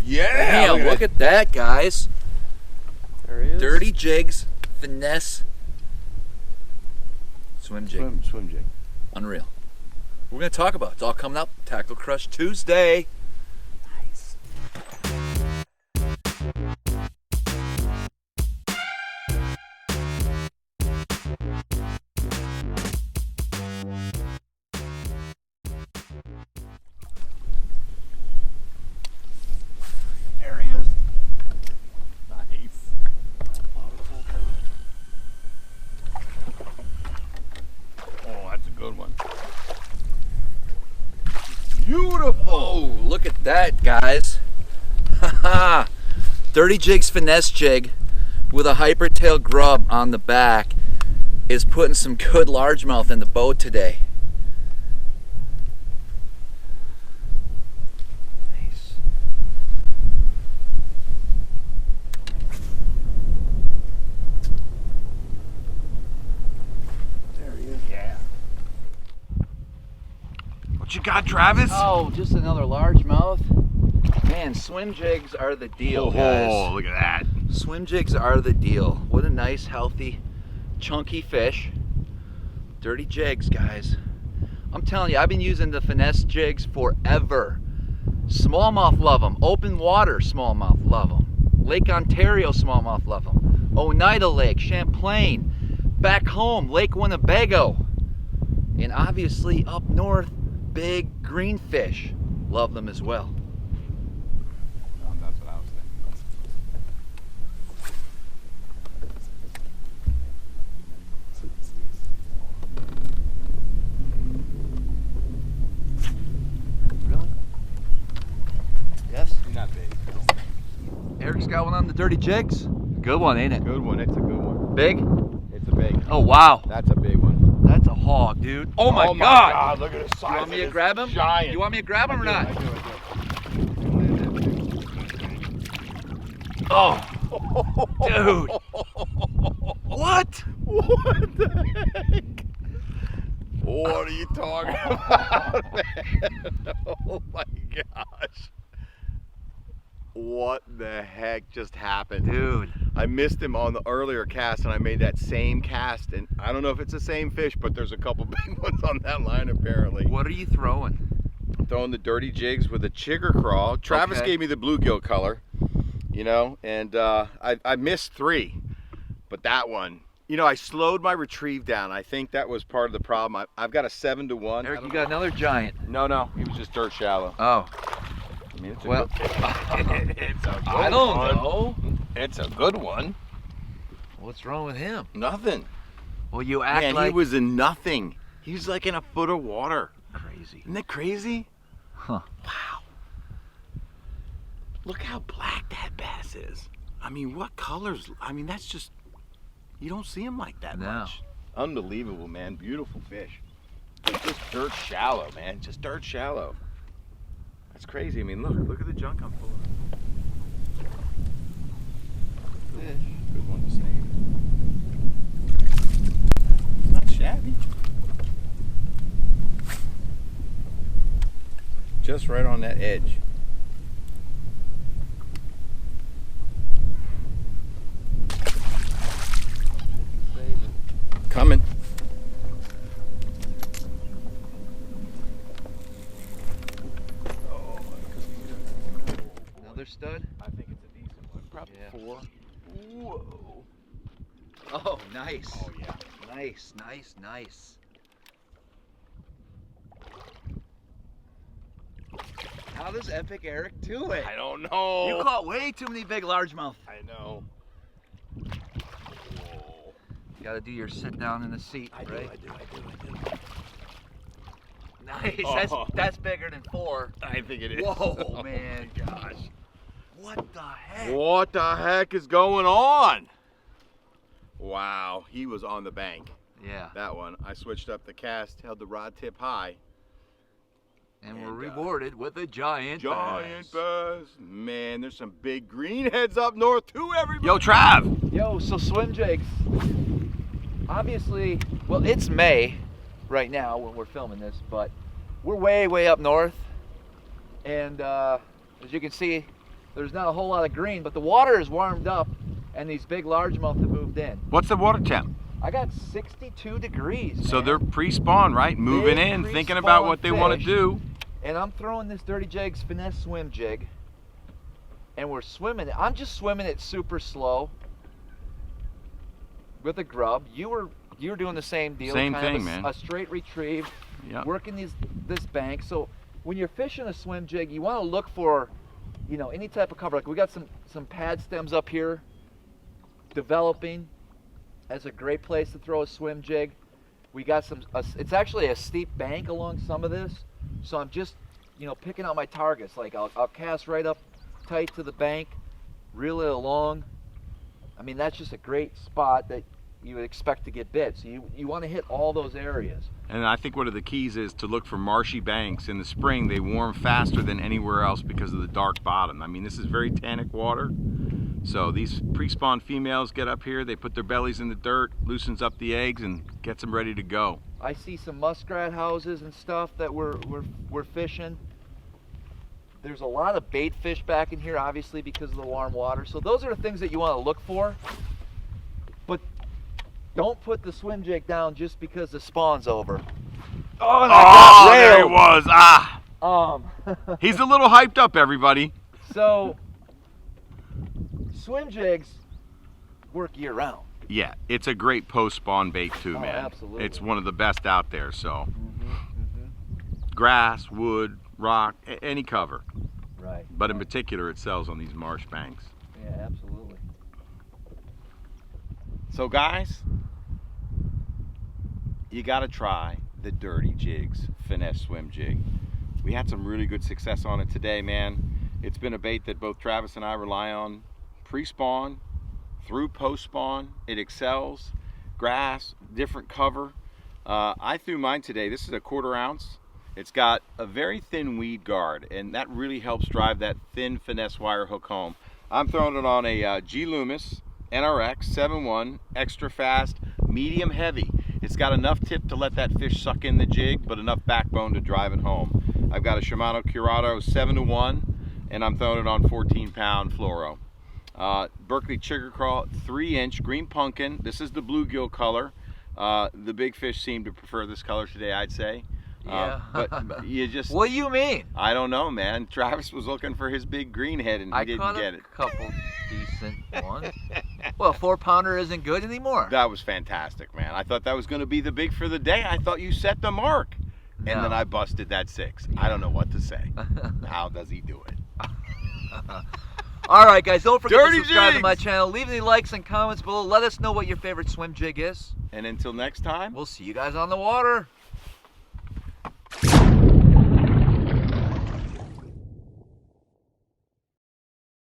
Yeah, Damn, look at that, guys. There he is. Dirty Jigs Finesse Swim Jig. Swim Jig. Unreal. We're going to talk about it. It's all coming up. Tackle Crush Tuesday. Nice. There he is. Nice. Oh, that's a good one. Beautiful. Oh, look at that, guys. Haha. Dirty Jigs Finesse Jig with a hypertail grub on the back is putting some good largemouth in the boat today. Nice. There he is. Yeah. What you got, Travis? Oh, just another largemouth. Man, swim jigs are the deal, guys. Oh, look at that. Swim jigs are the deal. What a nice, healthy, chunky fish. Dirty jigs, guys. I'm telling you, I've been using the finesse jigs forever. Smallmouth love them. Open water smallmouth love them. Lake Ontario smallmouth love them. Oneida Lake, Champlain. Back home, Lake Winnebago. And obviously up north, big greenfish love them as well. That's what I was thinking. Really? Yes? Not big. Eric's got one on the Dirty Jigs. Good one, ain't it? Good one. It's a good one. Big? It's a big. Oh, wow. That's a big one. That's a hog, dude. Oh my God. God! Look at the size. You want me to of grab this him? Giant. You want me to grab him or not? I do. Oh, dude. What? What the heck? What are you talking about, man? Oh my gosh. What the heck just happened? Dude. I missed him on the earlier cast and I made that same cast, and I don't know if it's the same fish, but there's a couple big ones on that line apparently. What are you throwing? I'm throwing the Dirty Jigs with a chigger crawl. Travis Okay. gave me the bluegill color, you know, and I missed 3, but that one, you know, I slowed my retrieve down. I think that was part of the problem. I've got a 7-to-1. Eric, you got another giant. No, he was just dirt shallow. Oh. I mean, it's a Well, good, it's a good I don't one. know. It's a good one. What's wrong with him? Nothing. Well, you act Man, like... he was in nothing. He was like in a foot of water. crazy. Isn't that crazy? Huh. Wow. Look how black that bass is. I mean, what colors? I mean, that's just, you don't see them like that No. much. Unbelievable, man. Beautiful fish. But just dirt shallow, man. Just dirt shallow. That's crazy. I mean, look at the junk I'm pulling. Fish. Good one to save. It's not shabby. Just right on that edge. Coming. Another stud? I think it's a decent one. Probably Yeah. 4. Whoa. Oh, nice. Oh yeah. Nice, nice, nice. How does Epic Eric do it? I don't know. You caught way too many big largemouth. I know. Whoa. You gotta do your sit down in the seat, I do. right? I do. Nice. Oh. That's bigger than 4. I think it is. Whoa, man. Gosh. What the heck? What the heck is going on? Wow, he was on the bank. Yeah. That one. I switched up the cast, held the rod tip high. And we're rewarded with a giant bass. bass. Man, there's some big greenheads up north too, everybody. Yo, Trav. Yo, so swim jigs. Obviously, well, it's May right now when we're filming this, but we're way up north. And as you can see, there's not a whole lot of green, but the water is warmed up and these big largemouth have moved in. What's the water temp? I got 62 degrees. So man. they're pre-spawn, right? Moving Big in, thinking about what they want to fish. do. And I'm throwing this Dirty Jigs Finesse Swim Jig, and we're swimming it. I'm just swimming it super slow with a grub. You were doing the same deal. Same kind thing, of a, man. A straight retrieve, Yeah. working this bank. So when you're fishing a swim jig, you want to look for, you know, any type of cover. Like we got some pad stems up here developing. That's a great place to throw a swim jig. We got it's actually a steep bank along some of this. So I'm just, you know, picking out my targets. Like I'll cast right up tight to the bank, reel it along. I mean, that's just a great spot that you would expect to get bit. So you want to hit all those areas. And I think one of the keys is to look for marshy banks. In the spring, they warm faster than anywhere else because of the dark bottom. I mean, this is very tannic water. So these pre-spawn females get up here, they put their bellies in the dirt, loosens up the eggs, and gets them ready to go. I see some muskrat houses and stuff that we're fishing. There's a lot of bait fish back in here, obviously, because of the warm water. So those are the things that you want to look for. But don't put the swim jig down just because the spawn's over. Oh, and I got there he railed. was. He's a little hyped up, everybody. So swim jigs work year round. Yeah, it's a great post-spawn bait too, man. Absolutely. It's one of the best out there, so. Grass, wood, rock, any cover. Right. But in particular, it sells on these marsh banks. Yeah, absolutely. So guys, you gotta try the Dirty Jigs Finesse Swim Jig. We had some really good success on it today, man. It's been a bait that both Travis and I rely on pre-spawn, through post-spawn. It excels. Grass, different cover. I threw mine today. This is a 1/4 ounce. It's got a very thin weed guard, and that really helps drive that thin finesse wire hook home. I'm throwing it on a G Loomis NRX 7.1 extra fast, medium heavy. It's got enough tip to let that fish suck in the jig, but enough backbone to drive it home. I've got a Shimano Curado 7-to-1, and I'm throwing it on 14-pound fluoro. Berkeley Chigger Crawl 3-inch green pumpkin. This is the bluegill color. The big fish seem to prefer this color today, I'd say. Yeah. But you just... What do you mean? I don't know, man. Travis was looking for his big green head and he didn't get it. I caught a couple decent ones. Well, a 4-pounder isn't good anymore. That was fantastic, man. I thought that was going to be the big for the day. I thought you set the mark. And then I busted that 6. I don't know what to say. How does he do it? All right, guys, don't forget Dirty to subscribe Jigs! to my channel. Leave any likes and comments below. Let us know what your favorite swim jig is. And until next time, We'll see you guys on the water.